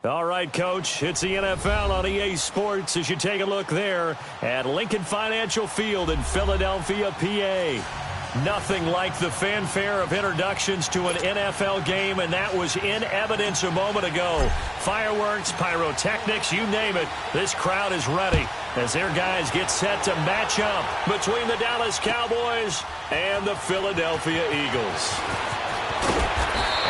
All right, Coach, it's the NFL on EA Sports as you take a look there at Lincoln Financial Field in Philadelphia, PA. Nothing like the fanfare of introductions to an NFL game, and that was in evidence a moment ago. Fireworks, pyrotechnics, you name it, this crowd is ready as their guys get set to match up between the Dallas Cowboys and the Philadelphia Eagles.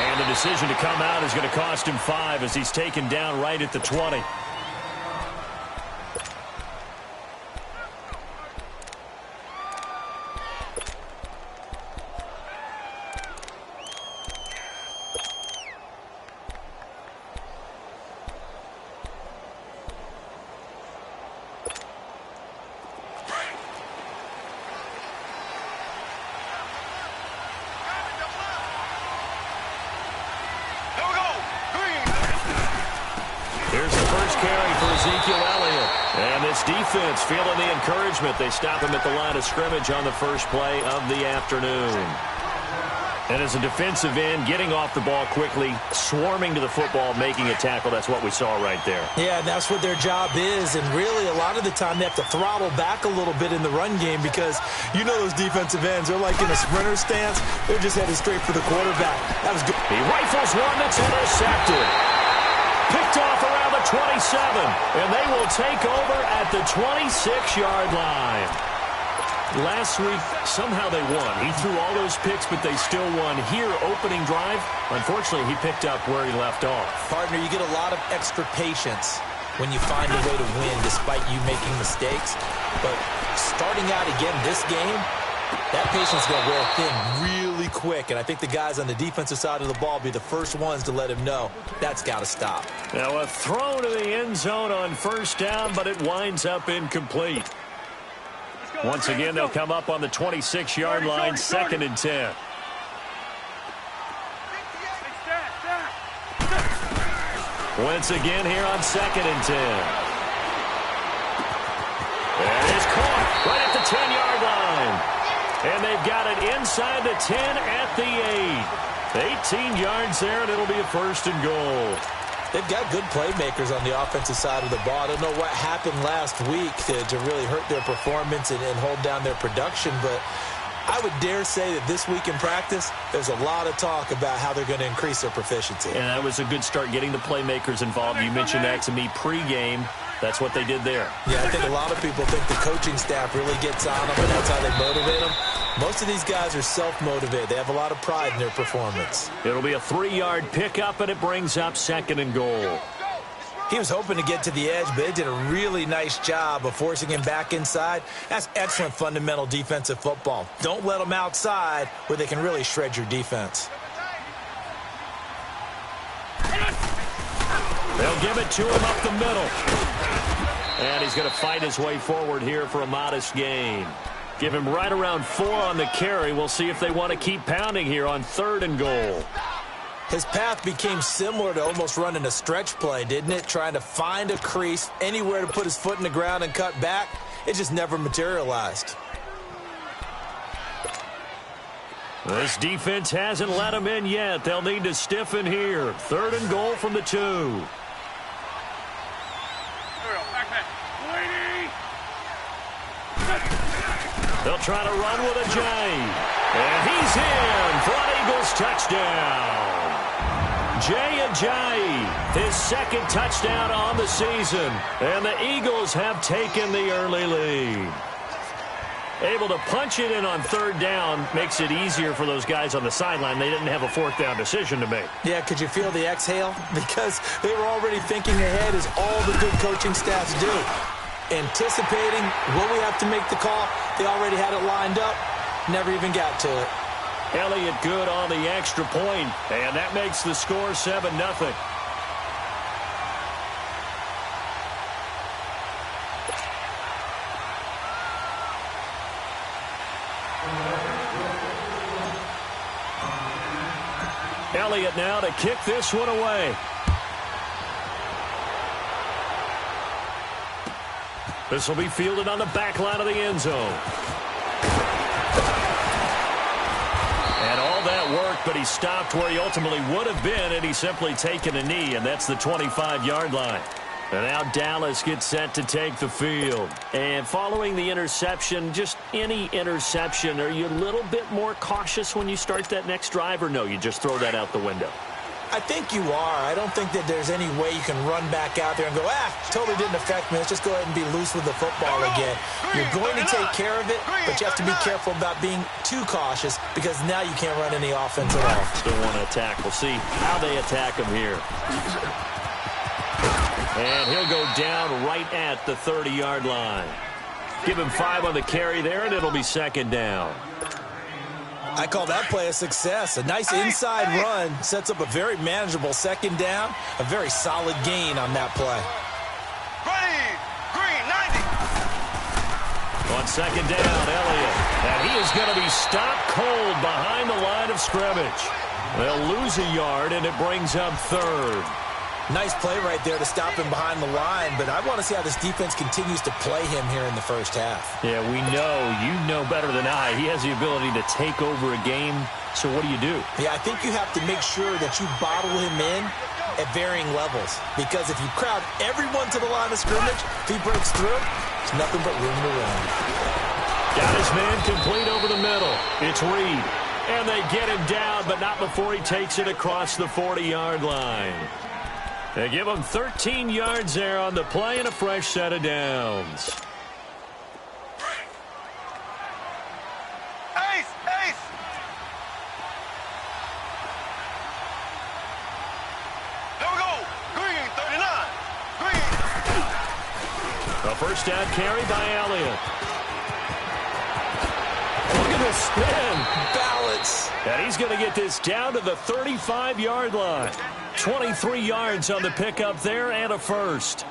And the decision to come out is going to cost him 5 as he's taken down right at the 20. Defense feeling the encouragement. They stop him at the line of scrimmage on the first play of the afternoon. And as a defensive end, getting off the ball quickly, swarming to the football, making a tackle, that's what we saw right there. Yeah, that's what their job is. And really, a lot of the time, they have to throttle back a little bit in the run game because you know those defensive ends, they're like in a sprinter stance. They're just headed straight for the quarterback. That was good. He rifles one that's intercepted. Picked off around the 27, and they will take over at the 26-yard line. Last week, somehow they won. He threw all those picks, but they still won. Here, opening drive, unfortunately, he picked up where he left off. Partner, you get a lot of extra patience when you find a way to win despite you making mistakes. But starting out again this game, that patience is going to wear thin really quick, and I think the guys on the defensive side of the ball will be the first ones to let him know that's got to stop. Now a throw to the end zone on first down, but it winds up incomplete. Once again, they'll come up on the 26-yard line, 2nd and 10. Once again here on 2nd and 10. And it's caught right at the 10-yard line. And they've got it inside the 10 at the 8. 18 yards there, and it'll be a 1st and goal. They've got good playmakers on the offensive side of the ball. I don't know what happened last week to really hurt their performance and hold down their production, but I would dare say that this week in practice, there's a lot of talk about how they're going to increase their proficiency. And that was a good start, getting the playmakers involved. You mentioned that to me pregame. That's what they did there. Yeah, I think a lot of people think the coaching staff really gets on them, and that's how they motivate them. Most of these guys are self-motivated. They have a lot of pride in their performance. It'll be a 3-yard pickup, and it brings up 2nd and goal. He was hoping to get to the edge, but they did a really nice job of forcing him back inside. That's excellent fundamental defensive football. Don't let them outside where they can really shred your defense. They'll give it to him up the middle. And he's going to fight his way forward here for a modest gain. Give him right around 4 on the carry. We'll see if they want to keep pounding here on 3rd and goal. His path became similar to almost running a stretch play, didn't it? Trying to find a crease, anywhere to put his foot in the ground and cut back. It just never materialized. This defense hasn't let him in yet. They'll need to stiffen here. 3rd and goal from the 2. They'll try to run with a J. And he's in for an Eagles touchdown. Jay Ajayi, his 2nd touchdown on the season. And the Eagles have taken the early lead. Able to punch it in on 3rd down makes it easier for those guys on the sideline. They didn't have a 4th down decision to make. Yeah, could you feel the exhale? Because they were already thinking ahead, as all the good coaching staffs do. Anticipating, will we have to make the call? They already had it lined up. Never even got to it. Elliott good on the extra point, and that makes the score 7-0. Elliott now to kick this one away. This will be fielded on the back line of the end zone. And all that work but he stopped where he ultimately would have been, and he's simply taken a knee, and that's the 25-yard line. And now Dallas gets set to take the field. And following the interception, just any interception, are you a little bit more cautious when you start that next drive, or no, you just throw that out the window? I think you are. I don't think that there's any way you can run back out there and go, totally didn't affect me. Let's just go ahead and be loose with the football again. You're going to take care of it, but you have to be careful about being too cautious because now you can't run any offense at all. Still want to attack. We'll see how they attack him here. And he'll go down right at the 30-yard line. Give him 5 on the carry there, and it'll be second down. I call that play a success. A nice inside run sets up a very manageable second down. A very solid gain on that play. Green, 90. On second down, Elliott. And he is going to be stopped cold behind the line of scrimmage. They'll lose a yard, and it brings up third. Nice play right there to stop him behind the line, but I want to see how this defense continues to play him here in the first half. Yeah, we know. You know better than I. He has the ability to take over a game, so what do? Yeah, I think you have to make sure that you bottle him in at varying levels, because if you crowd everyone to the line of scrimmage, if he breaks through, there's nothing but room to run. Got his man complete over the middle. It's Reed. And they get him down, but not before he takes it across the 40-yard line. They give him 13 yards there on the play and a fresh set of downs. Ace! There we go. Green, 39. Green. A first down carry by Elliott. Look at the spin. Balance. And he's going to get this down to the 35-yard line. 23 yards on the pickup there and a first.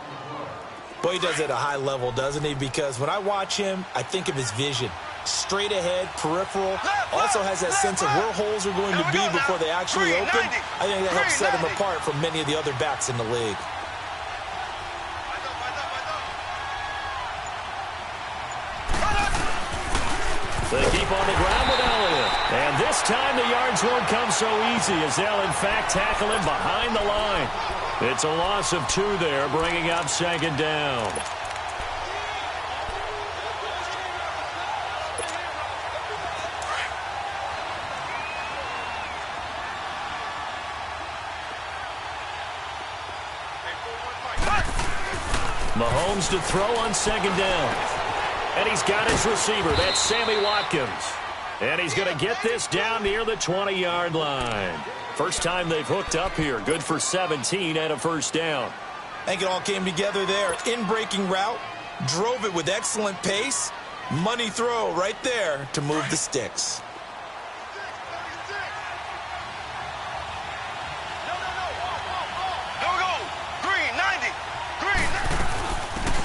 Boy, he does it at a high level, doesn't he? Because when I watch him, I think of his vision. Straight ahead, peripheral. Also has that sense of where holes are going to be before they actually open. I think that helps set him apart from many of the other backs in the league. They keep on the ground with Elliott. And this time the yards won't come so easy as they'll, in fact, tackle him behind the line. It's a loss of 2 there, bringing up second down. Mahomes to throw on second down. And he's got his receiver. That's Sammy Watkins. And he's going to get this down near the 20-yard line. First time they've hooked up here. Good for 17 and a first down. I think it all came together there. In-breaking route. Drove it with excellent pace. Money throw right there to move the sticks. There we go. Green, 90. Green.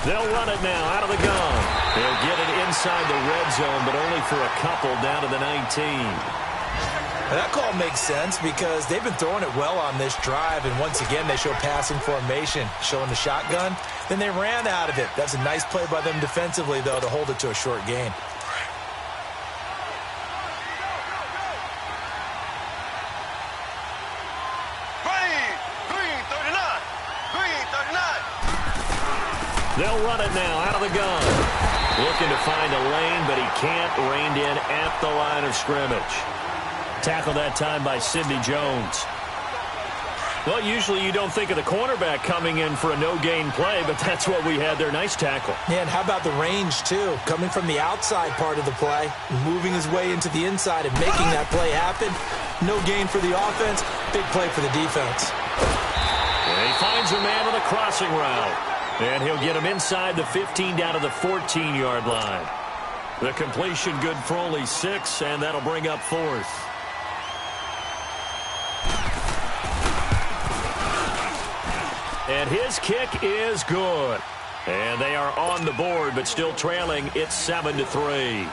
They'll run it now out of the gun. They'll get it inside the red zone, but only for a couple down to the 19. Now that call makes sense because they've been throwing it well on this drive, and once again they show passing formation, showing the shotgun. Then they ran out of it. That's a nice play by them defensively, though, to hold it to a short gain. Green, 39. Green, 39. They'll run it now out of the gun. Looking to find a lane, but he can't. Reined in at the line of scrimmage. Tackled that time by Sidney Jones. Well, usually you don't think of the cornerback coming in for a no-gain play, but that's what we had there. Nice tackle. Yeah, and how about the range, too? Coming from the outside part of the play, moving his way into the inside and making that play happen. No gain for the offense, big play for the defense. And he finds a man on a crossing route. And he'll get him inside the 15 down to the 14-yard line. The completion good for only 6, and that'll bring up 4th. And his kick is good. And they are on the board, but still trailing. It's 7-3.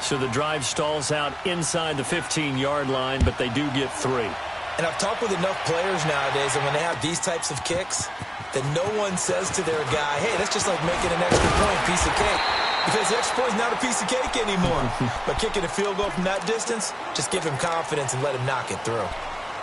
So the drive stalls out inside the 15-yard line, but they do get 3. And I've talked with enough players nowadays, and when they have these types of kicks, that no one says to their guy, hey, that's just like making an extra point, piece of cake. Because the extra point is not a piece of cake anymore. But kicking a field goal from that distance, just give him confidence and let him knock it through.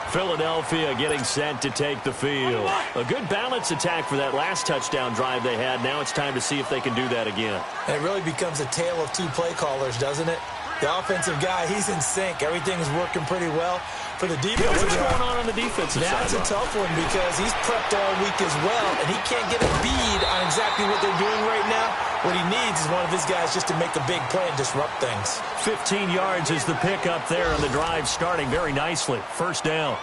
Philadelphia getting set to take the field. A good balance attack for that last touchdown drive they had. Now it's time to see if they can do that again. And it really becomes a tale of two play callers, doesn't it? The offensive guy, he's in sync. Everything's working pretty well. For the defense, what's going on the defensive side? That's a tough one because he's prepped all week as well, and he can't get a bead on exactly what they're doing right now. What he needs is one of his guys just to make a big play and disrupt things. 15 yards is the pickup there, and the drive starting very nicely. First down.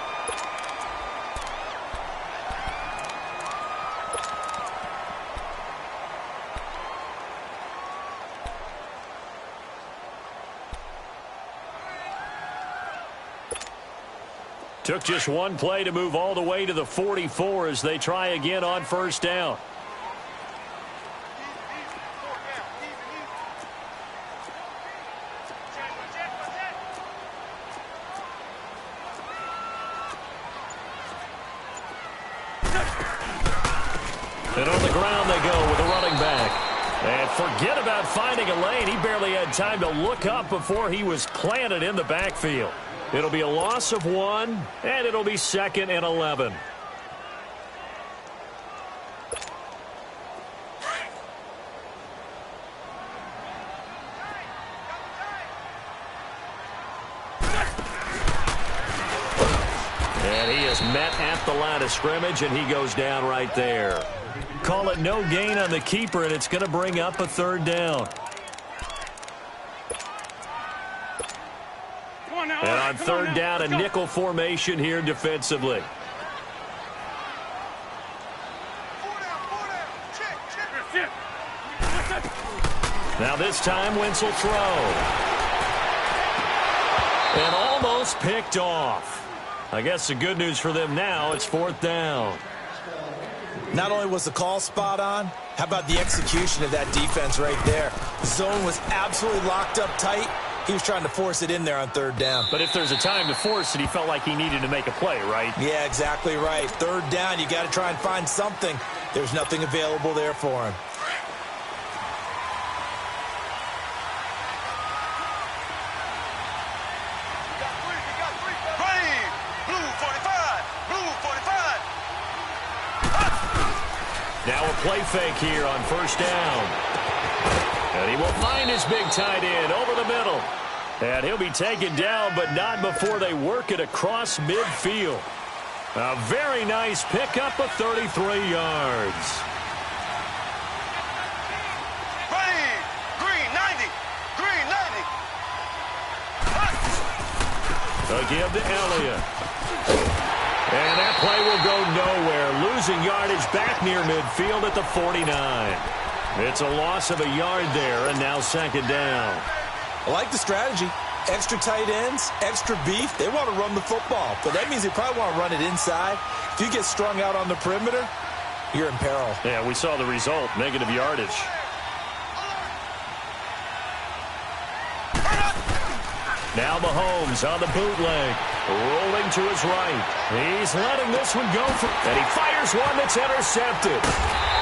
Took just one play to move all the way to the 44 as they try again on first down. And on the ground they go with a running back. And forget about finding a lane. He barely had time to look up before he was planted in the backfield. It'll be a loss of 1, and it'll be 2nd and 11. And he is met at the line of scrimmage, and he goes down right there. Call it no gain on the keeper, and it's going to bring up a third down. And on third down, a nickel formation here defensively. Now this time, Wentz will throw. And almost picked off. I guess the good news for them now, it's 4th down. Not only was the call spot on, how about the execution of that defense right there? The zone was absolutely locked up tight. He was trying to force it in there on third down. But if there's a time to force it, he felt like he needed to make a play, right? Yeah, exactly right. Third down, you got to try and find something. There's nothing available there for him. Now a play fake here on first down. And he will find his big tight end over the middle. And he'll be taken down, but not before they work it across midfield. A very nice pickup of 33 yards. Green 90. Green 90. They'll give to Elliott. And that play will go nowhere. Losing yardage back near midfield at the 49. It's a loss of a yard there, and now 2nd down. I like the strategy. Extra tight ends, extra beef. They want to run the football, but that means they probably want to run it inside. If you get strung out on the perimeter, you're in peril. Yeah, we saw the result, negative yardage. Now Mahomes on the bootleg, rolling to his right. He's letting this one go, and he fires one that's intercepted.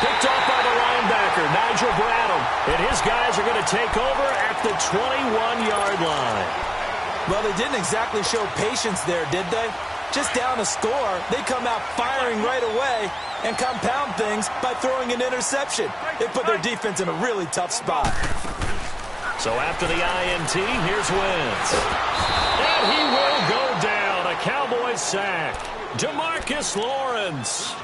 Picked off by the linebacker, Nigel Bradham, and his guys are going to take over at the 21-yard line. Well, they didn't exactly show patience there, did they? Just down a score, they come out firing right away and compound things by throwing an interception. They put their defense in a really tough spot. So after the INT, here's Wentz. And he will go down. A Cowboys sack. DeMarcus Lawrence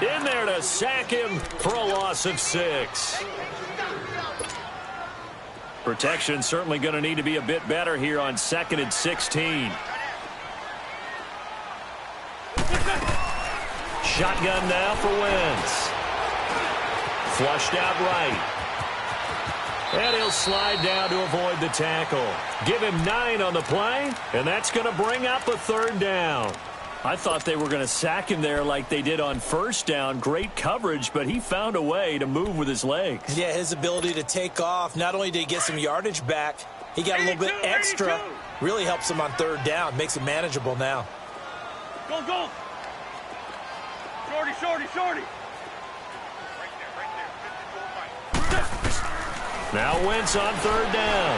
in there to sack him for a loss of 6. Protection certainly going to need to be a bit better here on 2nd and 16. Shotgun now for Wentz. Flushed out right. And he'll slide down to avoid the tackle. Give him 9 on the play, and that's going to bring up a 3rd down. I thought they were going to sack him there like they did on first down. Great coverage, but he found a way to move with his legs. Yeah, his ability to take off. Not only did he get some yardage back, he got a little bit extra. Really helps him on 3rd down. Makes it manageable now. Go, go. Shorty. Now Wentz on third down.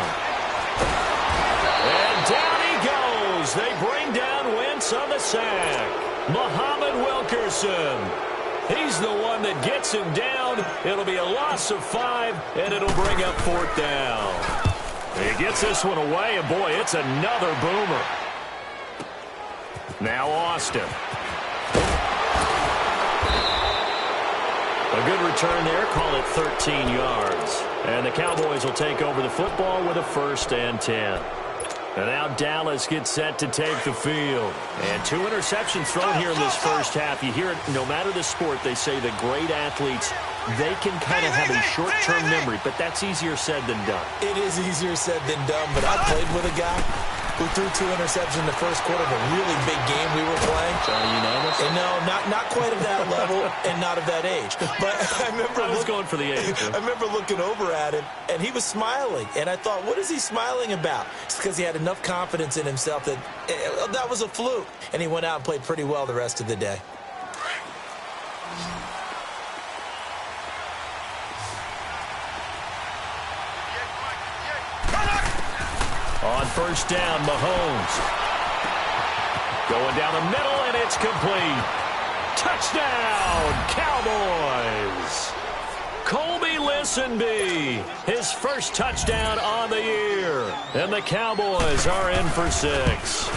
And down he goes. They bring down Wentz on the sack. Muhammad Wilkerson. He's the one that gets him down. It'll be a loss of 5, and it'll bring up fourth down. He gets this one away, and boy, it's another boomer. Now Austin. A good return there, call it 13 yards. And the Cowboys will take over the football with a 1st and 10. And now Dallas gets set to take the field. And 2 interceptions thrown here in this first half. You hear it, no matter the sport, they say that great athletes, they can kind of have a short-term memory, but that's easier said than done. It is easier said than done, but I played with a guy who threw 2 interceptions in the first quarter of a really big game we were playing. Johnny Unitas? And no, not quite of that level and not of that age. But I remember I was going for the age. I remember looking over at him, and he was smiling. And I thought, what is he smiling about? It's because he had enough confidence in himself that that was a fluke. And he went out and played pretty well the rest of the day. On first down, Mahomes. Going down the middle, and it's complete. Touchdown, Cowboys. Colby Listenbee, his first touchdown on the year. And the Cowboys are in for 6.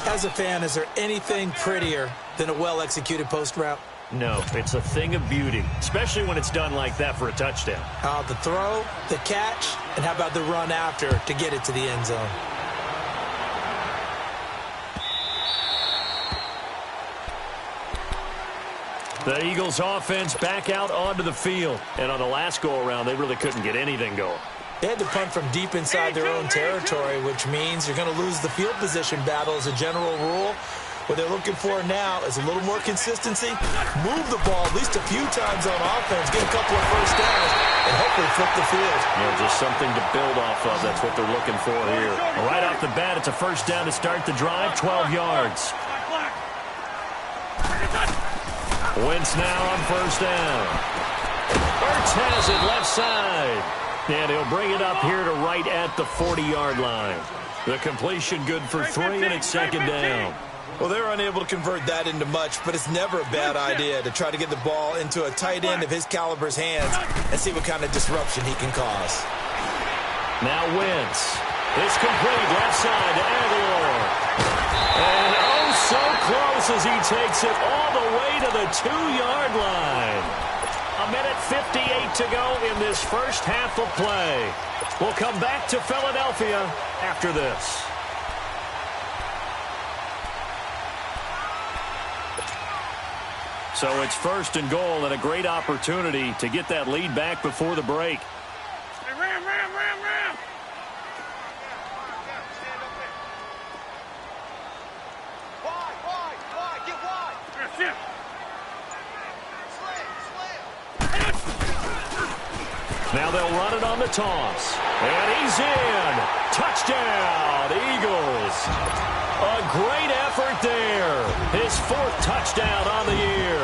As a fan, is there anything prettier than a well-executed post route? No, it's a thing of beauty, especially when it's done like that for a touchdown. The throw, the catch, and how about the run after to get it to the end zone? The Eagles offense back out onto the field. And on the last go-around, they really couldn't get anything going. They had to punt from deep inside their own territory, which means you're going to lose the field position battle as a general rule. What they're looking for now is a little more consistency, move the ball at least a few times on offense, get a couple of first downs, and hopefully flip the field. Just something to build off of. That's what they're looking for here. Right off the bat, it's a first down to start the drive, 12 yards. Wentz now on first down. Ertz has it left side. And he'll bring it up here to right at the 40-yard line. The completion good for 3, and it's second down. Well, they were unable to convert that into much, but it's never a bad idea to try to get the ball into a tight end of his caliber's hands and see what kind of disruption he can cause. Now Wentz. It's complete left side to Aguilar. And oh, so close as he takes it all the way to the 2-yard line. 1:58 to go in this first half of play. We'll come back to Philadelphia after this. So it's first and goal and a great opportunity to get that lead back before the break. Hey, ram. Wide, get wide. Yes. Now they'll run it on the toss. And he's in. Touchdown, Eagles. A great effort there. His 4th touchdown on the year.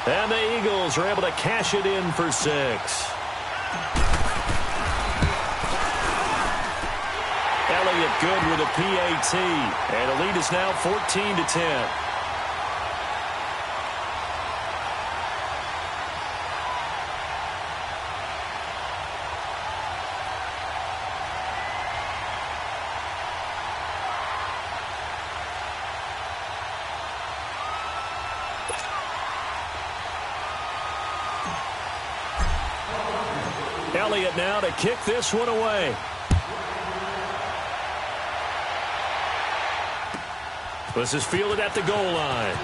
And the Eagles are able to cash it in for 6. Elliott good with a PAT. And the lead is now 14-10. Elliott now to kick this one away. This is fielded at the goal line.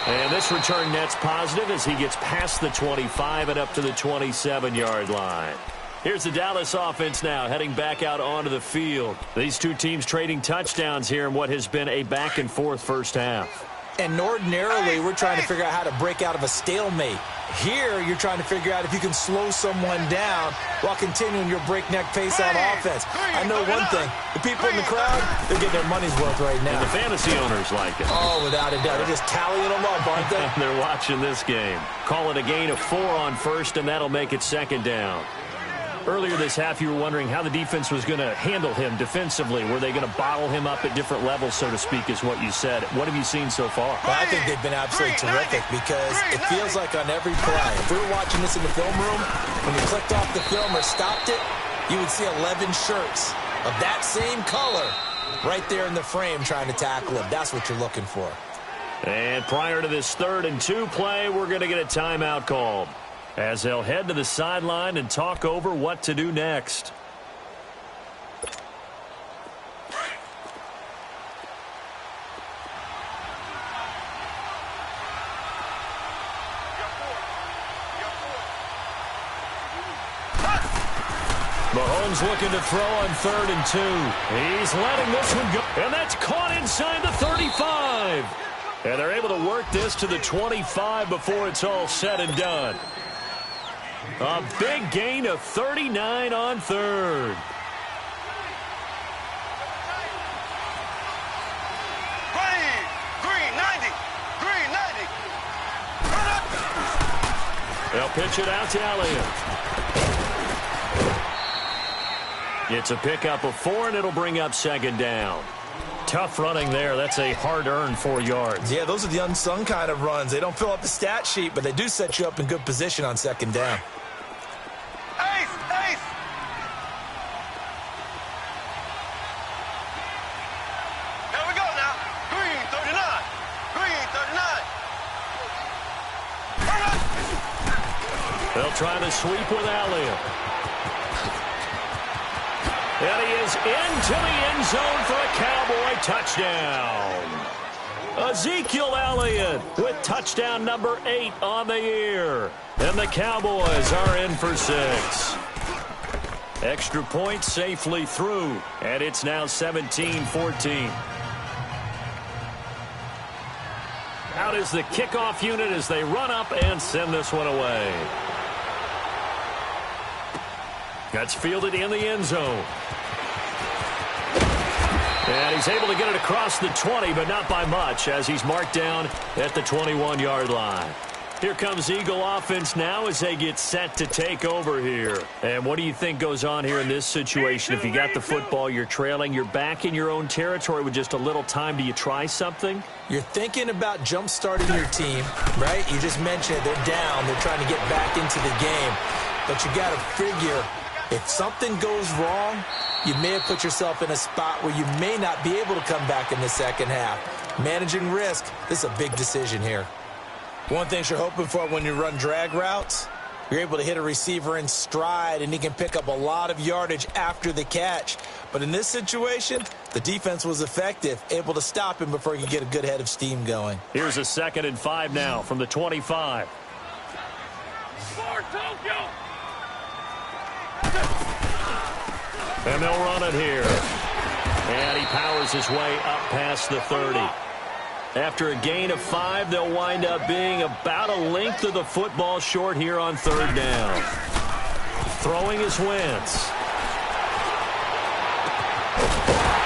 And this return net's positive as he gets past the 25 and up to the 27-yard line. Here's the Dallas offense now heading back out onto the field. These two teams trading touchdowns here in what has been a back-and-forth first half. And ordinarily, we're trying to figure out how to break out of a stalemate Here, you're trying to figure out if you can slow someone down while continuing your breakneck pace on offense. I know one thing. The people in the crowd, they're getting their money's worth right now. And the fantasy owners like it. Oh, without a doubt. They're just tallying them up, aren't they? They're watching this game. Call it a gain of 4 on first, and that'll make it second down. Earlier this half, you were wondering how the defense was going to handle him defensively. Were they going to bottle him up at different levels, so to speak, is what you said. What have you seen so far? Well, I think they've been absolutely terrific because it feels like on every play, if we were watching this in the film room, when you clicked off the film or stopped it, you would see 11 shirts of that same color right there in the frame trying to tackle him. That's what you're looking for. And prior to this 3rd and 2 play, we're going to get a timeout called, as they'll head to the sideline and talk over what to do next. Mahomes looking to throw on 3rd and 2. He's letting this one go, and that's caught inside the 35. And they're able to work this to the 25 before it's all said and done. A big gain of 39 on 3rd. Green 90. They'll pitch it out to Elliott. It's a pickup of 4, and it'll bring up second down. Tough running there. That's a hard-earned 4 yards. Yeah, those are the unsung kind of runs. They don't fill up the stat sheet, but they do set you up in good position on second down. Ace. Here we go now. Green 39. They'll try to sweep with Elliott. And he is into the end zone for a Cowboy touchdown. Ezekiel Elliott with touchdown number 8 on the year. And the Cowboys are in for 6. Extra point safely through. And it's now 17-14. Out is the kickoff unit as they run up and send this one away. That's fielded in the end zone. And he's able to get it across the 20, but not by much, as he's marked down at the 21-yard line. Here comes Eagle offense now as they get set to take over here. And what do you think goes on here in this situation? If you got the football, you're trailing, you're back in your own territory with just a little time. Do you try something? You're thinking about jump-starting your team, right? You just mentioned it. They're down. They're trying to get back into the game. But you got to figure, if something goes wrong, you may have put yourself in a spot where you may not be able to come back in the second half. Managing risk, this is a big decision here. One thing you're hoping for when you run drag routes, you're able to hit a receiver in stride, and he can pick up a lot of yardage after the catch. But in this situation, the defense was effective, able to stop him before he could get a good head of steam going. Here's a 2nd and 5 now from the 25. And they'll run it here. And he powers his way up past the 30. After a gain of 5, they'll wind up being about a length of the football short here on 3rd down. Throwing is Wentz.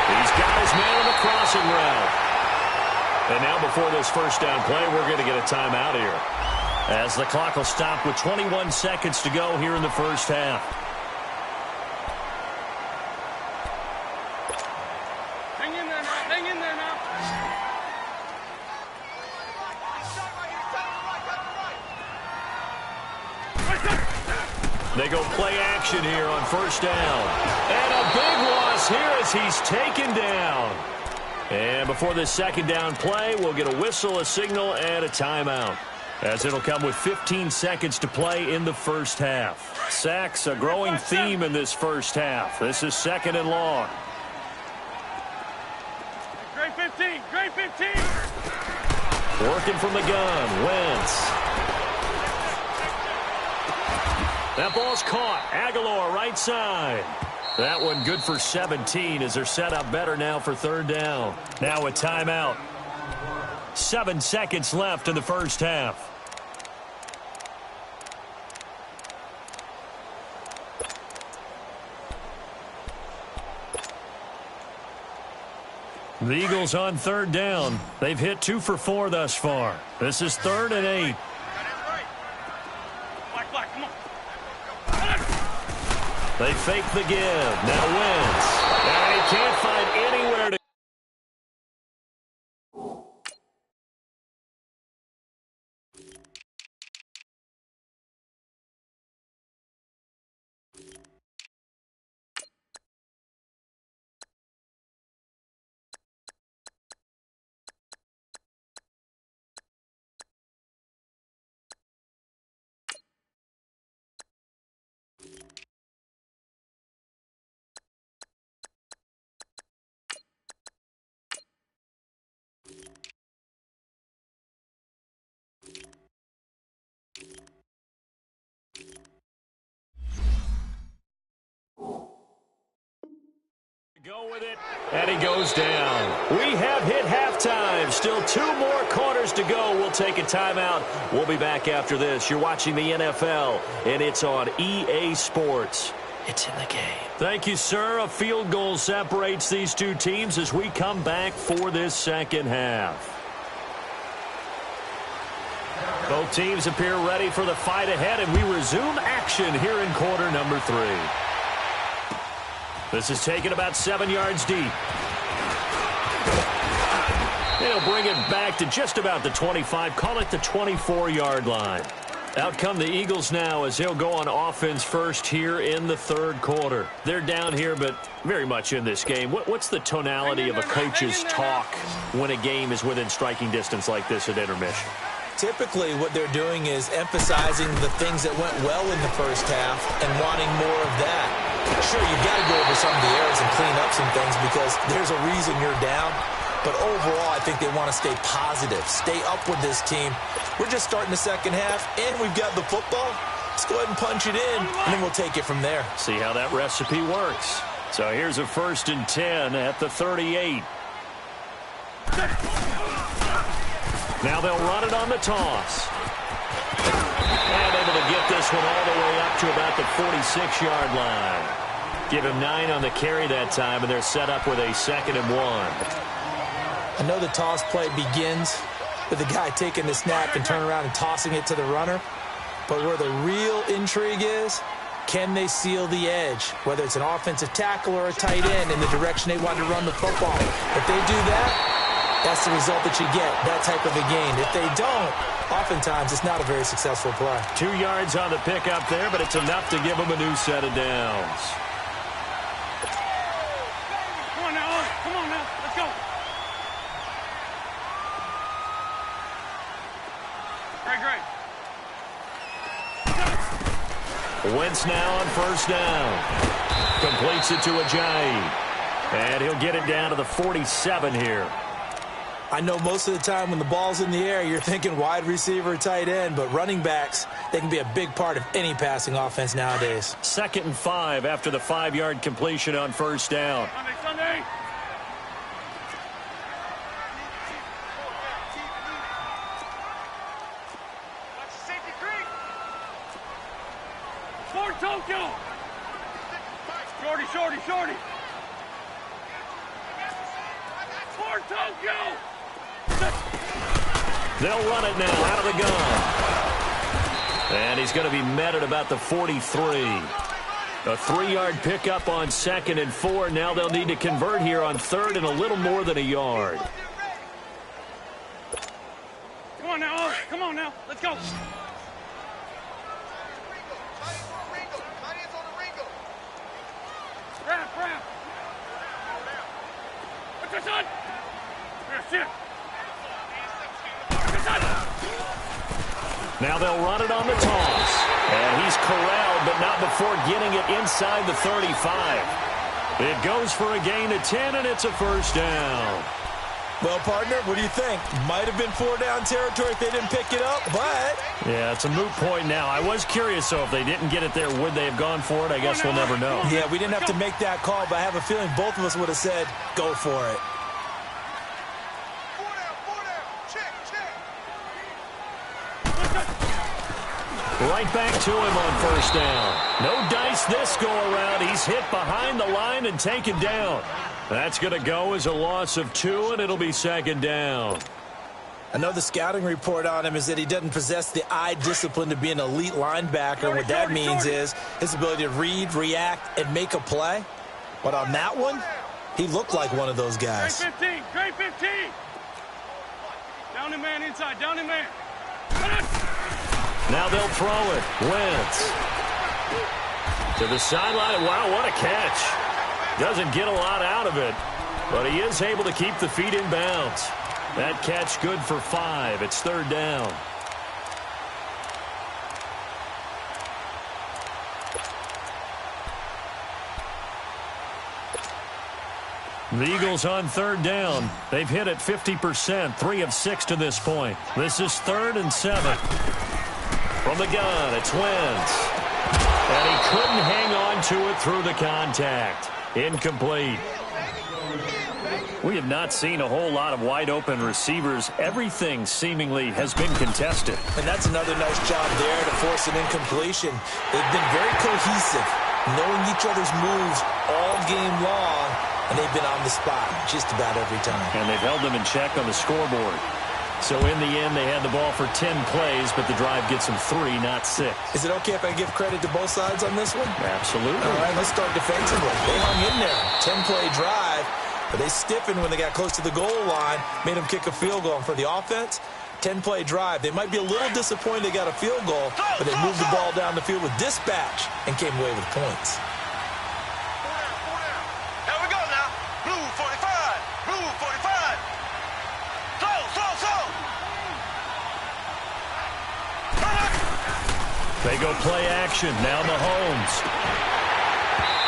He's got his man on the crossing route. And now before this first down play, we're going to get a timeout here, as the clock will stop with 21 seconds to go here in the first half. Hang in there now. They go play action here on first down. And a big loss here as he's taken down. And before this second down play, we'll get a whistle, a signal, and a timeout, as it'll come with 15 seconds to play in the first half. Sacks, a growing theme in this first half. This is 2nd and long. Great 15. Working from the gun, Wentz. That ball's caught. Aguilar, right side. That one good for 17 as they're set up better now for 3rd down. Now a timeout. 7 seconds left in the first half. The Eagles on third down. They've hit 2 for 4 thus far. This is 3rd and 8. They fake the give. Now Wentz. And he can't find anywhere to go with it, and he goes down. We have hit halftime. Still 2 more quarters to go. We'll take a timeout. We'll be back after this. You're watching the NFL, and it's on EA Sports. It's in the game. Thank you, sir. A field goal separates these 2 teams as we come back for this second half. Both teams appear ready for the fight ahead, and we resume action here in quarter number 3. This is taken about 7 yards deep. They'll bring it back to just about the 25, call it the 24-yard line. Out come the Eagles now as they'll go on offense first here in the 3rd quarter. They're down here, but very much in this game. What's the tonality of a coach's talk when a game is within striking distance like this at intermission? Typically, what they're doing is emphasizing the things that went well in the first half and wanting more of that. Sure, you've got to go over some of the errors and clean up some things because there's a reason you're down. But overall, I think they want to stay positive, stay up with this team. We're just starting the second half, and we've got the football. Let's go ahead and punch it in, and then we'll take it from there. See how that recipe works. So here's a 1st and 10 at the 38. Now they'll run it on the toss. And able to get this one all the way up to about the 46-yard line. Give him 9 on the carry that time, and they're set up with a 2nd and 1. I know the toss play begins with the guy taking the snap and turning around and tossing it to the runner. But where the real intrigue is, can they seal the edge? Whether it's an offensive tackle or a tight end in the direction they want to run the football. If they do that, that's the result that you get, that type of a gain. If they don't, oftentimes it's not a very successful play. 2 yards on the pickup there, but it's enough to give them a new set of downs. Come on now, let's go. Great. Wentz now on 1st down. Completes it to Ajayi. And he'll get it down to the 47 here. I know most of the time when the ball's in the air, you're thinking wide receiver, tight end, but running backs, they can be a big part of any passing offense nowadays. 2nd and 5 after the 5-yard completion on 1st down. Sunday. Safety creek. Fort Tokyo. Shorty. Fort Tokyo. They'll run it now out of the gun. And he's going to be met at about the 43. A 3-yard pickup on 2nd and 4. Now they'll need to convert here on 3rd and a little more than a yard. Come on now. Let's go. Rap. What's your son? Shit. Now they'll run it on the toss. And he's corralled, but not before getting it inside the 35. It goes for a gain of 10, and it's a 1st down. Well, partner, what do you think? Might have been 4-down territory if they didn't pick it up, but... Yeah, it's a moot point now. I was curious, so if they didn't get it there, would they have gone for it? I guess we'll never know. Yeah, we didn't have to make that call, but I have a feeling both of us would have said, go for it. Right back to him on 1st down. No dice this go around. He's hit behind the line and taken down. That's going to go as a loss of 2, and it'll be second down. I know the scouting report on him is that he doesn't possess the eye discipline to be an elite linebacker. What that means is his ability to read, react, and make a play. But on that one, he looked like one of those guys. Trade 15, trade 15. Down the man inside, down the man. Now they'll throw it. Wentz. To the sideline. Wow, what a catch. Doesn't get a lot out of it, but he is able to keep the feet in bounds. That catch good for 5. It's third down. The Eagles on third down. They've hit it 50%, 3 of 6 to this point. This is 3rd and 7. From the gun, it's Wentz. And he couldn't hang on to it through the contact. Incomplete. We have not seen a whole lot of wide-open receivers. Everything seemingly has been contested. And that's another nice job there to force an incompletion. They've been very cohesive, knowing each other's moves all game long, and they've been on the spot just about every time. And they've held them in check on the scoreboard. So in the end, they had the ball for 10 plays, but the drive gets them 3, not 6. Is it okay if I give credit to both sides on this one? Absolutely. All right, let's start defensively. They hung in there. 10-play drive, but they stiffened when they got close to the goal line, made them kick a field goal. And for the offense, 10-play drive. They might be a little disappointed they got a field goal, but they moved the ball down the field with dispatch and came away with points. Here we go now. Blue 45. Blue 45. Slow, slow, slow. They go play action. Now Mahomes.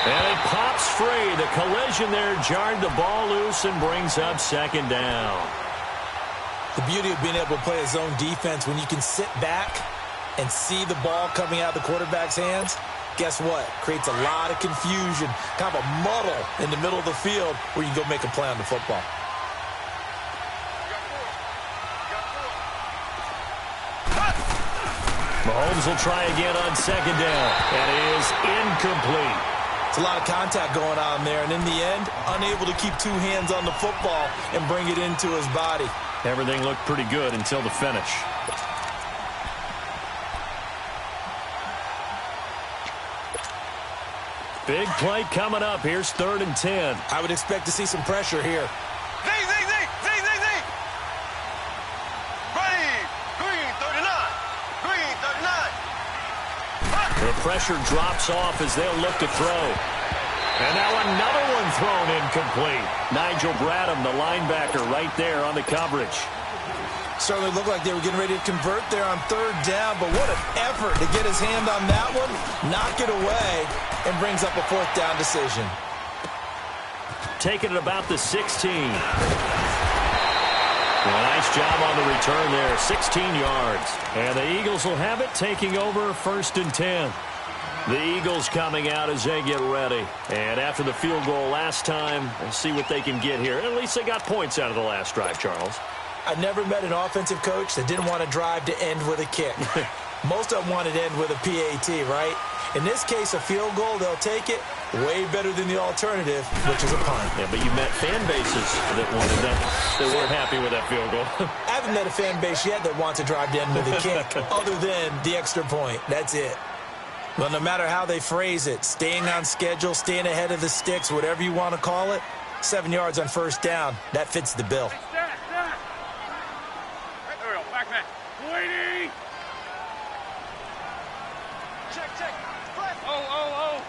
And it pops free. The collision there jarred the ball loose and brings up second down. The beauty of being able to play a zone defense, when you can sit back and see the ball coming out of the quarterback's hands, guess what? Creates a lot of confusion, kind of a muddle in the middle of the field where you can go make a play on the football. Mahomes will try again on second down. That is incomplete. It's a lot of contact going on there, and in the end, unable to keep 2 hands on the football and bring it into his body. Everything looked pretty good until the finish. Big play coming up. Here's 3rd and 10. I would expect to see some pressure here. Zing, zing, zing, zing, zing, zing. Ready. Green 39. Green 39. The pressure drops off as they'll look to throw. And now another one thrown incomplete. Nigel Bradham, the linebacker, right there on the coverage. Certainly looked like they were getting ready to convert there on 3rd down, but what an effort to get his hand on that one, knock it away, and brings up a 4th down decision. Taking it about the 16. Nice job on the return there, 16 yards. And the Eagles will have it, taking over 1st and 10. The Eagles coming out as they get ready. And after the field goal last time, we'll see what they can get here. At least they got points out of the last drive, Charles. I've never met an offensive coach that didn't want to drive to end with a kick. Most of them wanted to end with a PAT, right? In this case, a field goal, they'll take it. Way better than the alternative, which is a punt. Yeah, but you met fan bases that wanted that weren't happy with that field goal. I haven't met a fan base yet that wants to drive to end with a kick, other than the extra point. That's it. Well, no matter how they phrase it, staying on schedule, staying ahead of the sticks, whatever you want to call it, 7 yards on 1st down, that fits the bill. There we go, back man. Waiting. Check, check. Oh.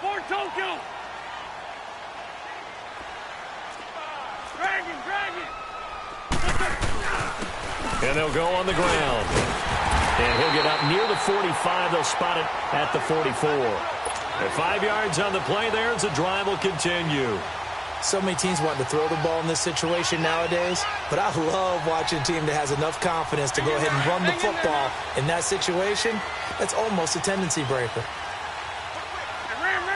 For Tokyo. Dragon. And they'll go on the ground. And he'll get up near the 45. They'll spot it at the 44. And 5 yards on the play there as the drive will continue. So many teams want to throw the ball in this situation nowadays, but I love watching a team that has enough confidence to go ahead and run the football. In that situation, that's almost a tendency breaker. Ram.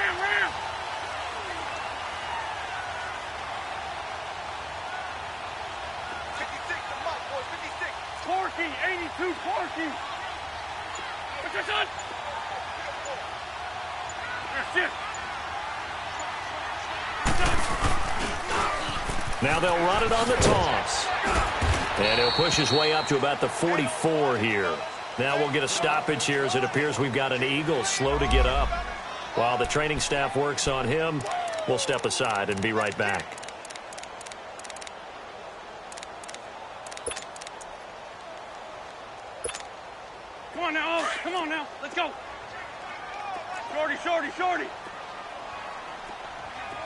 56, the mark, boy, 56. Porky, 82, Porky. What's your son? it. Now they'll run it on the toss. And he'll push his way up to about the 44 here. Now we'll get a stoppage here as it appears we've got an Eagle slow to get up. While the training staff works on him, we'll step aside and be right back. Come on now, Oaks. Come on now. Let's go. Shorty, shorty, shorty.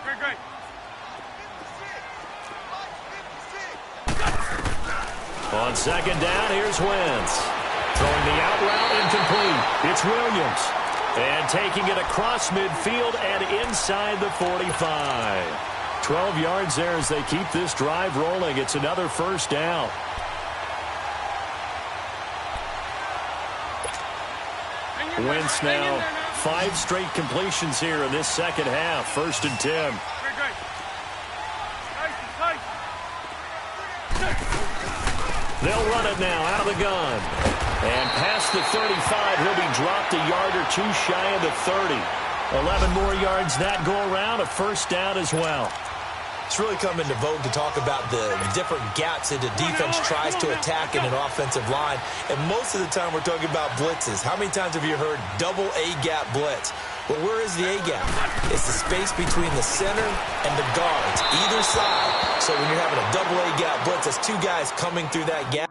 Great, great. On second down, here's Wentz. Throwing the out route incomplete. It's Williams. And taking it across midfield and inside the 45. 12 yards there as they keep this drive rolling. It's another first down. Wentz now 5 straight completions here in this second half. 1st and 10. Great, great. Nice, nice. They'll run it now out of the gun. And past the 35, he'll be dropped a yard or two shy of the 30. 11 more yards that go around, a first down as well. It's really come into vogue to talk about the different gaps that the defense tries to attack in an offensive line. And most of the time we're talking about blitzes. How many times have you heard double A-gap blitz? Well, where is the A-gap? It's the space between the center and the guards, either side. So when you're having a double A-gap blitz, that's 2 guys coming through that gap.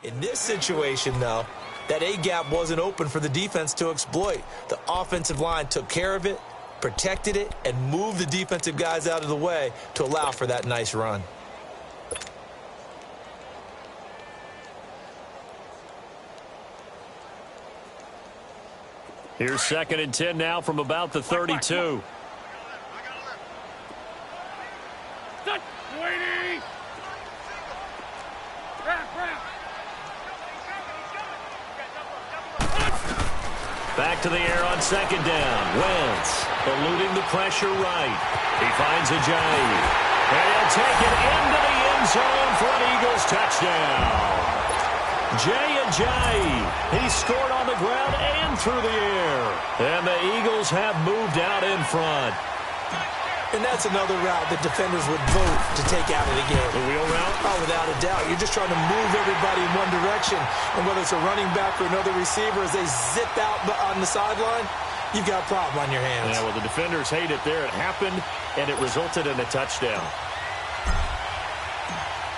In this situation, though, that A-gap wasn't open for the defense to exploit. The offensive line took care of it, protected it, and moved the defensive guys out of the way to allow for that nice run. Here's 2nd and 10 now from about the 32. Waiting. Wrap. Back to the air on 2nd down. Wentz eluding the pressure right. He finds Ajayi. And he'll take it into the end zone for an Eagles touchdown. Ajayi. He scored on the ground and through the air. And the Eagles have moved out in front. And that's another route that defenders would vote to take out of the game. The wheel route? Oh, without a doubt. You're just trying to move everybody in one direction. And whether it's a running back or another receiver, as they zip out on the sideline, you've got a problem on your hands. Yeah, well, the defenders hate it there. It happened, and it resulted in a touchdown.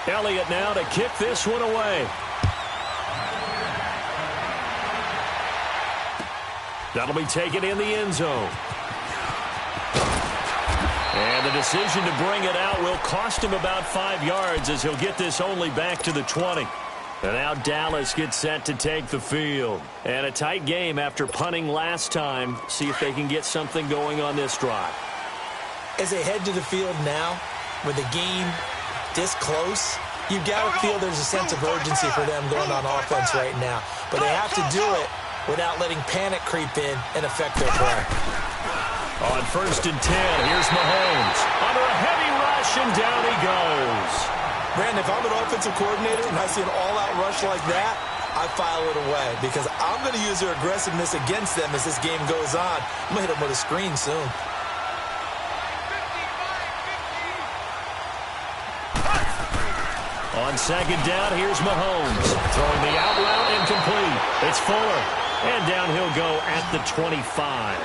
Elliott now to kick this one away. That'll be taken in the end zone. And the decision to bring it out will cost him about 5 yards as he'll get this only back to the 20. And now Dallas gets set to take the field. And a tight game after punting last time. See if they can get something going on this drive. As they head to the field now, with the game this close, you've got to feel there's a sense of urgency for them going on offense right now. But they have to do it without letting panic creep in and affect their play. On 1st and 10, here's Mahomes. Under a heavy rush, and down he goes. Brandon, if I'm an offensive coordinator and I see an all-out rush like that, I file it away because I'm going to use their aggressiveness against them as this game goes on. I'm going to hit them with a screen soon. On 2nd down, here's Mahomes. Throwing the out route incomplete. It's Fuller. And down he'll go at the 25.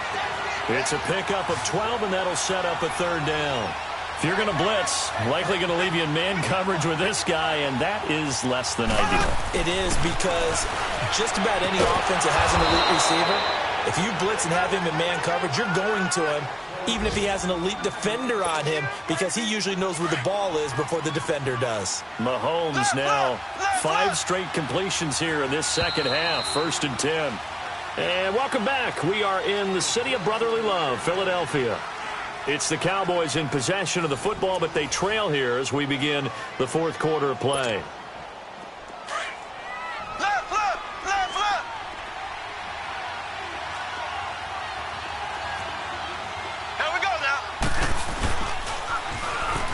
It's a pickup of 12, and that'll set up a 3rd down. If you're going to blitz, likely going to leave you in man coverage with this guy, and that is less than ideal. It is because just about any offense that has an elite receiver If you blitz and have him in man coverage, you're going to him, even if he has an elite defender on him, because he usually knows where the ball is before the defender does. Mahomes now 5 straight completions here in this second half. 1st and 10. And welcome back. We are in the city of brotherly love, Philadelphia. It's the Cowboys in possession of the football, but they trail here as we begin the 4th quarter of play.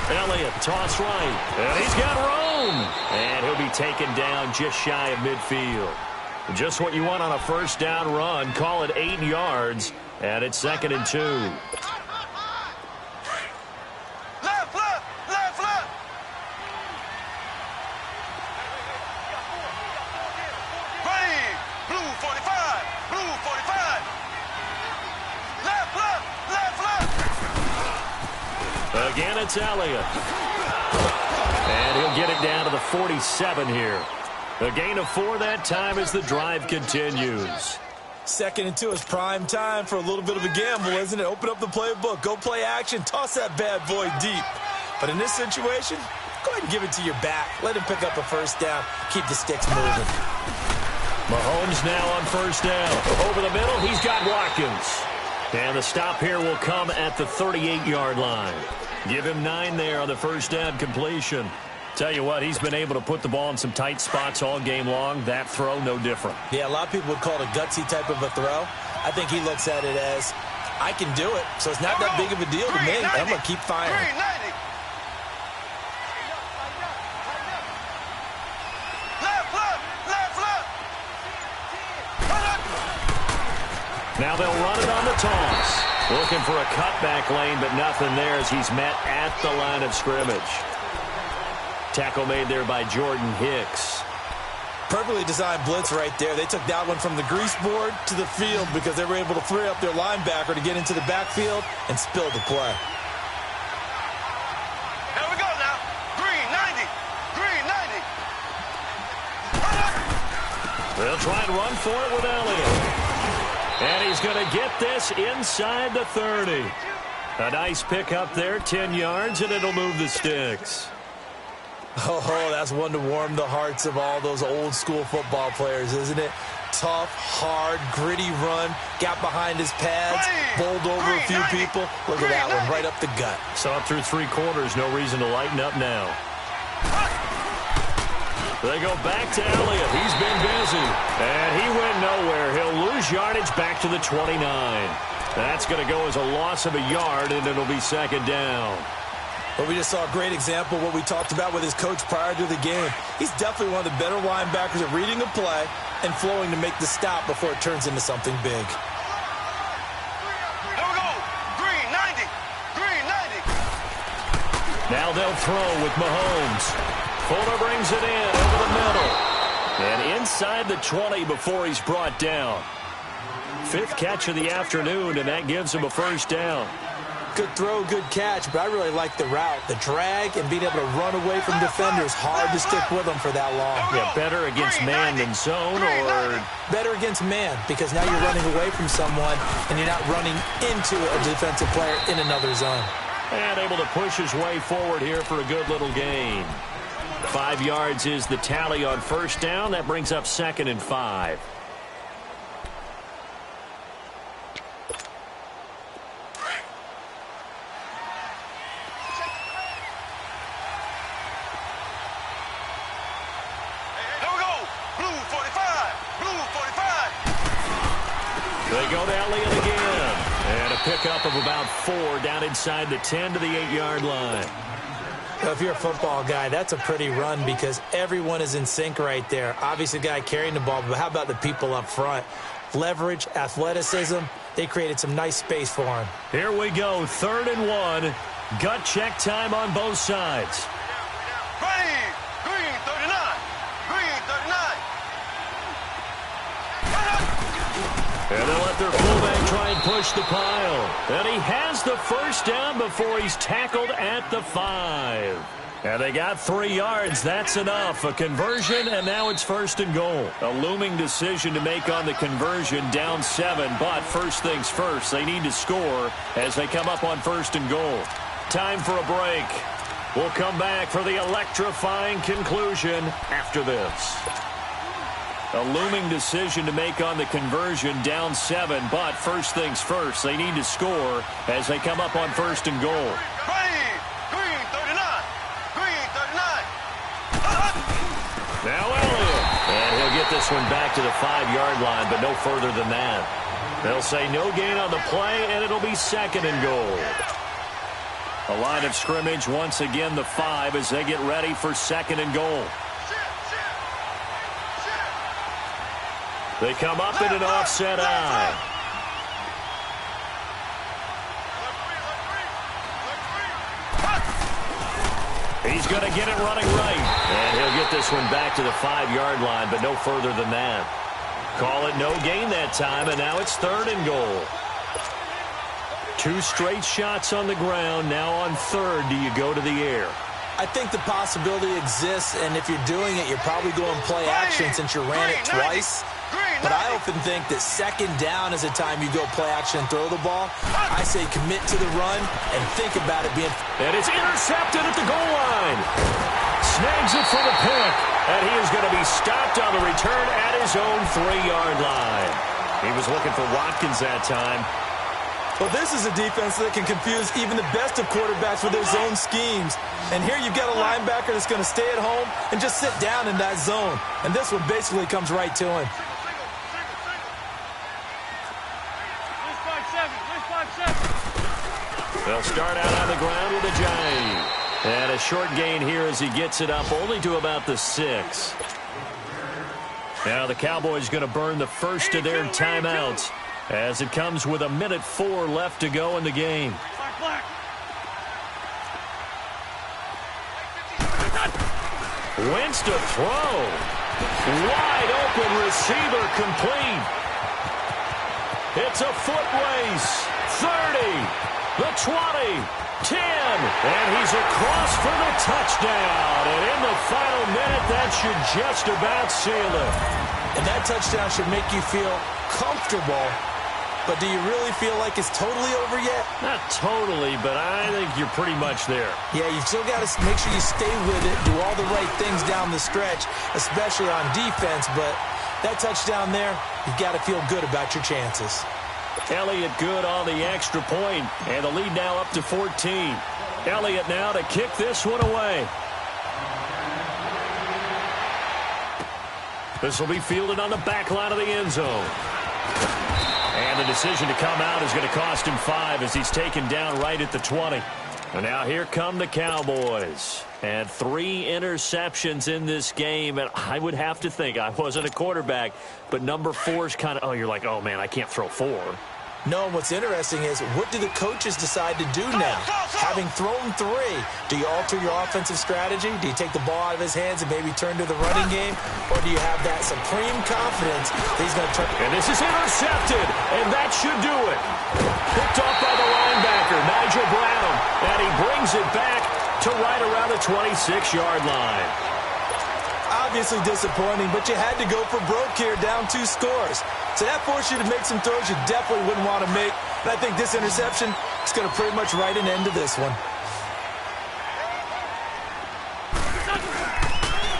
Elliott, toss right, and he's got room. And he'll be taken down just shy of midfield. Just what you want on a 1st down run. Call it 8 yards, and it's 2nd and 2. Ready, blue 45, blue 45. Left. Again, it's Elliott. And he'll get it down to the 47 here. A gain of 4 that time as the drive continues. 2nd and 2 is prime time for a little bit of a gamble, isn't it? Open up the playbook, go play action, toss that bad boy deep. But in this situation, go ahead and give it to your back. Let him pick up a 1st down. Keep the sticks moving. Mahomes now on 1st down. Over the middle, he's got Watkins. And the stop here will come at the 38-yard line. Give him 9 there on the 1st down completion. Tell you what, he's been able to put the ball in some tight spots all game long. That throw, no different. Yeah, a lot of people would call it a gutsy type of a throw. I think he looks at it as, I can do it, so it's not that big of a deal to me. I'm going to keep firing. Now they'll run it on the toss. Looking for a cutback lane, but nothing there as he's met at the line of scrimmage. Tackle made there by Jordan Hicks. Perfectly designed blitz right there. They took that one from the grease board to the field because they were able to free up their linebacker to get into the backfield and spill the play. Here we go now. Green 90. Green 90. They'll try and run for it with Elliott. And he's going to get this inside the 30. A nice pick up there, 10 yards, and it'll move the sticks. Oh, that's one to warm the hearts of all those old school football players, isn't it? Tough, hard, gritty run, got behind his pads, bowled over a few people. Look at that one, right up the gut. So up through 3 quarters, no reason to lighten up now. They go back to Elliott. He's been busy. And he went nowhere. He'll lose yardage back to the 29. That's going to go as a loss of a yard, and it'll be 2nd down. But we just saw a great example of what we talked about with his coach prior to the game. He's definitely one of the better linebackers at reading a play and flowing to make the stop before it turns into something big. Here we go. Green 90. Green 90. Now they'll throw with Mahomes. Fuller brings it in over the middle. And inside the 20 before he's brought down. 5th catch of the afternoon, and that gives him a 1st down. Good throw, good catch, but I really like the route. The drag and being able to run away from defenders, hard to stick with them for that long. Yeah, better against man than zone, or better against man, because now you're running away from someone and you're not running into a defensive player in another zone. And able to push his way forward here for a good little gain. 5 yards is the tally on 1st down. That brings up 2nd and 5. They go to Elliott again. And a pickup of about 4 down inside the 10 to the 8-yard line. Well, if you're a football guy, that's a pretty run because everyone is in sync right there. Obviously, the guy carrying the ball, but how about the people up front? Leverage, athleticism, they created some nice space for him. Here we go, 3rd and 1. Gut check time on both sides. Ready, green 39. Green 39. And they'll let their fullback try and push the pile. And he has the first down before he's tackled at the 5. And they got 3 yards. That's enough. A conversion, and now it's 1st and goal. A looming decision to make on the conversion, down 7. But first things first, they need to score as they come up on 1st and goal. Time for a break. We'll come back for the electrifying conclusion after this. A looming decision to make on the conversion, down 7. But first things first, they need to score as they come up on 1st and goal. Now Elliott, and he'll get this one back to the 5-yard line, but no further than that. They'll say no gain on the play, and it'll be 2nd and goal. A line of scrimmage, once again the 5 as they get ready for 2nd and goal. They come up in an offset eye. He's going to get it running right. And he'll get this one back to the 5-yard line, but no further than that. Call it no gain that time, and now it's 3rd and goal. 2 straight shots on the ground. Now on 3rd, do you go to the air? I think the possibility exists, and if you're doing it, you're probably going play action since you ran it twice. But I often think that 2nd down is a time you go play action and throw the ball. I say commit to the run and think about it being... And it's intercepted at the goal line. Snags it for the pick. And he is going to be stopped on the return at his own 3-yard line. He was looking for Watkins that time. Well, this is a defense that can confuse even the best of quarterbacks with their zone schemes. And here you've got a linebacker that's going to stay at home and just sit down in that zone. And this one basically comes right to him. They'll start out on the ground with a giant. And a short gain here as he gets it up only to about the 6. Now the Cowboys going to burn the first of their timeouts as it comes with 1:04 left to go in the game. Wentz to throw. Wide open receiver complete. It's a foot race. 30. The 20, 10, and he's across for the touchdown. And in the final minute, that should just about seal it. And that touchdown should make you feel comfortable. But do you really feel like it's totally over yet? Not totally, but I think you're pretty much there. Yeah, you've still got to make sure you stay with it, do all the right things down the stretch, especially on defense. But that touchdown there, you've got to feel good about your chances. Elliott good on the extra point, and the lead now up to 14. Elliott now to kick this one away. This will be fielded on the back line of the end zone. And the decision to come out is going to cost him 5 as he's taken down right at the 20. And now here come the Cowboys. And 3 interceptions in this game. And I would have to think, I wasn't a quarterback, but number 4 is kind of, you're like, oh, man, I can't throw 4. No, what's interesting is what do the coaches decide to do now? Having thrown 3, do you alter your offensive strategy? Do you take the ball out of his hands and maybe turn to the running game? Or do you have that supreme confidence that he's going to turn? And this is intercepted, and that should do it. Picked off by the linebacker, Nigel Brown, and he brings it back to right around the 26-yard line. Obviously disappointing, but you had to go for broke here, down 2 scores. So that forced you to make some throws you definitely wouldn't want to make. And I think this interception is going to pretty much write an end to this one.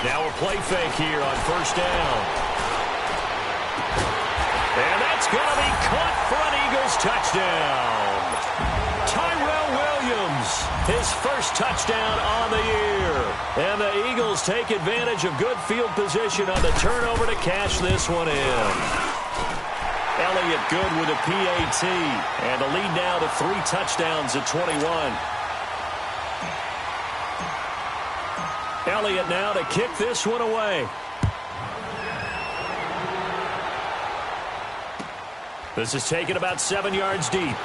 Now a play fake here on 1st down. And that's going to be caught for an Eagles touchdown. Tyrell Williams, his first touchdown on the year. And the Eagles take advantage of good field position on the turnover to cash this one in. Elliott good with a PAT. And the lead now to 3 touchdowns at 21. Elliott now to kick this one away. This is taken about 7 yards deep.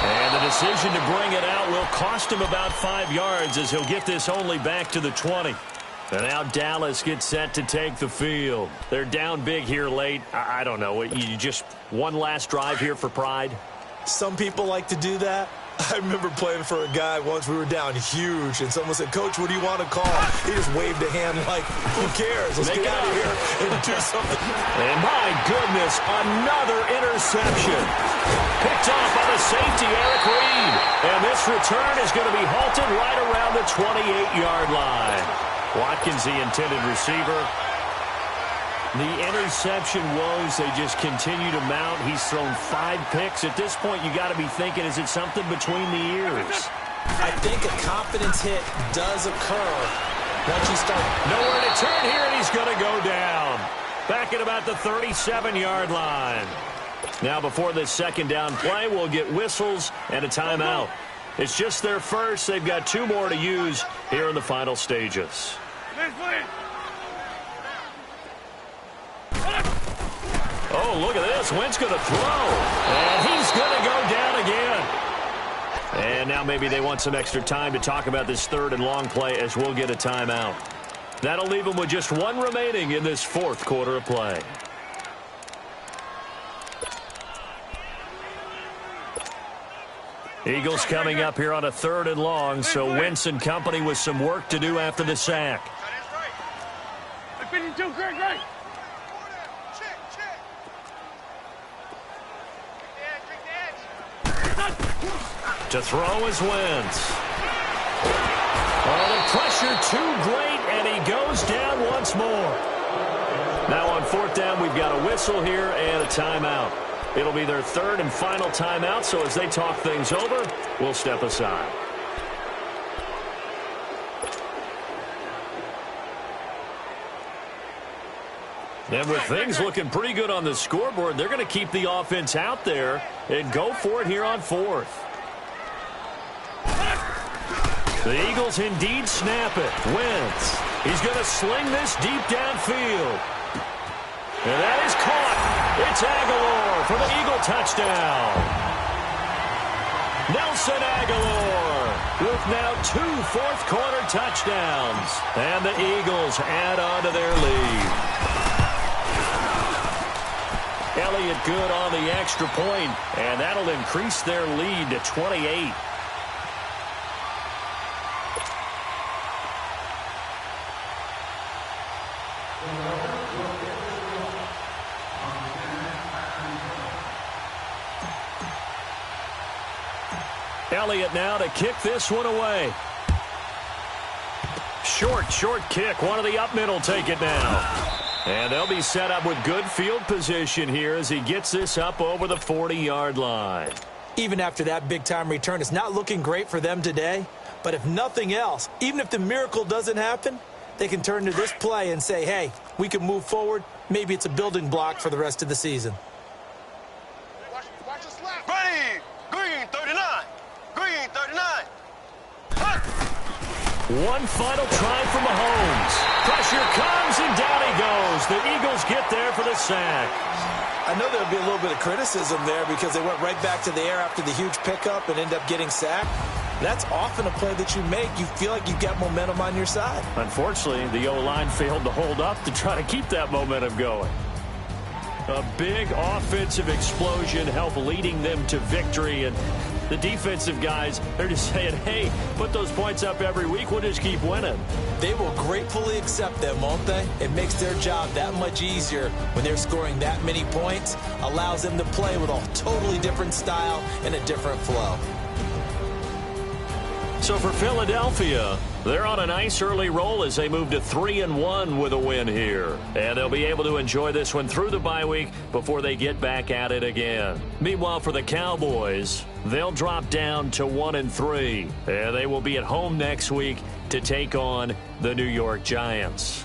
And the decision to bring it out will cost him about 5 yards as he'll get this only back to the 20. And now Dallas gets set to take the field. They're down big here late. I don't know. You just one last drive here for pride? Some people like to do that. I remember playing for a guy once. We were down huge, and someone said, "Coach, what do you want to call?" He just waved a hand like, who cares? Let's get out of here and do something. And my goodness, another interception. Picked off by the safety, Eric Reed. And this return is going to be halted right around the 28-yard line. Watkins, the intended receiver. The interception woes, they just continue to mount. He's thrown 5 picks. At this point, you got to be thinking, is it something between the ears? I think a confidence hit does occur once you start. Nowhere to turn here, and he's going to go down. Back at about the 37-yard line. Now, before this second down play, we'll get whistles and a timeout. It's just their first. They've got 2 more to use here in the final stages. Oh, look at this. Wentz going to throw. And he's going to go down again. And now maybe they want some extra time to talk about this third and long play as we'll get a timeout. That'll leave them with just 1 remaining in this fourth quarter of play. Eagles coming up here on a 3rd and long, so Wentz and company with some work to do after the sack. Great. To throw is Wentz. Oh, the pressure too great, and he goes down once more. Now on 4th down, we've got a whistle here and a timeout. It'll be their 3rd and final timeout, so as they talk things over, we'll step aside. And with things looking pretty good on the scoreboard, they're going to keep the offense out there and go for it here on 4th. The Eagles indeed snap it. Wentz. He's going to sling this deep downfield. And that is caught. It's Aguilar for the Eagle touchdown. Nelson Aguilar with now 2 fourth-quarter touchdowns. And the Eagles add on to their lead. Elliott good on the extra point, and that'll increase their lead to 28. Elliott now to kick this one away. Short kick. One of the up middle take it now. And they'll be set up with good field position here as he gets this up over the 40-yard line. Even after that big-time return, it's not looking great for them today. But if nothing else, even if the miracle doesn't happen, they can turn to this play and say, hey, we can move forward. Maybe it's a building block for the rest of the season. Watch us left. Ready. Green 39. Green 39. One final try from Mahomes. Pressure comes, and down he goes. The Eagles get there for the sack. I know there'll be a little bit of criticism there because they went right back to the air after the huge pickup and end up getting sacked. That's often a play that you make. You feel like you've got momentum on your side. Unfortunately, the O-line failed to hold up to try to keep that momentum going. A big offensive explosion helped leading them to victory, and the defensive guys, they're just saying, hey, put those points up every week. We'll just keep winning. They will gratefully accept them, won't they? It makes their job that much easier when they're scoring that many points. Allows them to play with a totally different style and a different flow. So for Philadelphia, they're on a nice early roll as they move to 3-1 with a win here. And they'll be able to enjoy this one through the bye week before they get back at it again. Meanwhile, for the Cowboys, they'll drop down to 1-3. And they will be at home next week to take on the New York Giants.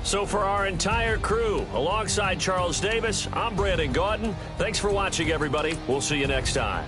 So for our entire crew, alongside Charles Davis, I'm Brandon Gaudin. Thanks for watching, everybody. We'll see you next time.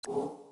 you